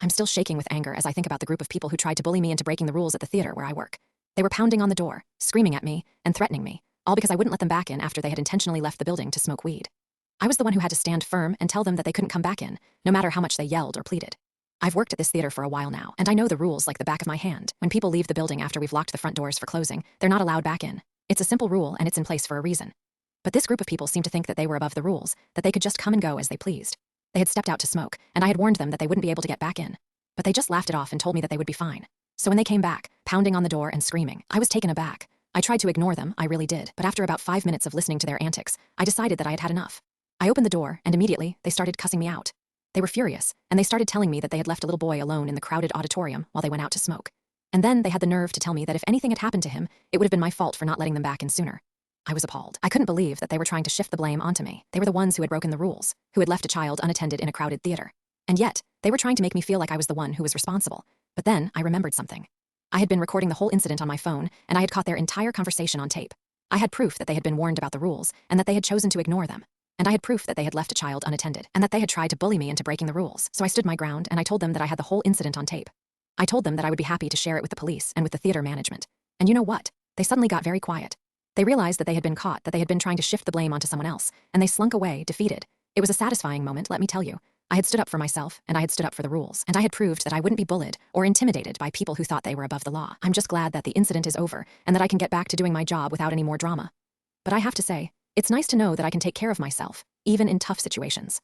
I'm still shaking with anger as I think about the group of people who tried to bully me into breaking the rules at the theater where I work. They were pounding on the door, screaming at me, and threatening me, all because I wouldn't let them back in after they had intentionally left the building to smoke weed. I was the one who had to stand firm and tell them that they couldn't come back in, no matter how much they yelled or pleaded. I've worked at this theater for a while now, and I know the rules like the back of my hand. When people leave the building after we've locked the front doors for closing, they're not allowed back in. It's a simple rule, and it's in place for a reason. But this group of people seemed to think that they were above the rules, that they could just come and go as they pleased. They had stepped out to smoke, and I had warned them that they wouldn't be able to get back in. But they just laughed it off and told me that they would be fine. So when they came back, pounding on the door and screaming, I was taken aback. I tried to ignore them, I really did, but after about 5 minutes of listening to their antics, I decided that I had had enough. I opened the door, and immediately, they started cussing me out. They were furious, and they started telling me that they had left a little boy alone in the crowded auditorium while they went out to smoke. And then they had the nerve to tell me that if anything had happened to him, it would have been my fault for not letting them back in sooner. I was appalled. I couldn't believe that they were trying to shift the blame onto me. They were the ones who had broken the rules, who had left a child unattended in a crowded theater. And yet, they were trying to make me feel like I was the one who was responsible. But then, I remembered something. I had been recording the whole incident on my phone, and I had caught their entire conversation on tape. I had proof that they had been warned about the rules, and that they had chosen to ignore them. And I had proof that they had left a child unattended, and that they had tried to bully me into breaking the rules. So I stood my ground, and I told them that I had the whole incident on tape. I told them that I would be happy to share it with the police and with the theater management. And you know what? They suddenly got very quiet. They realized that they had been caught, that they had been trying to shift the blame onto someone else, and they slunk away, defeated. It was a satisfying moment, let me tell you. I had stood up for myself, and I had stood up for the rules, and I had proved that I wouldn't be bullied or intimidated by people who thought they were above the law. I'm just glad that the incident is over, and that I can get back to doing my job without any more drama. But I have to say, it's nice to know that I can take care of myself, even in tough situations.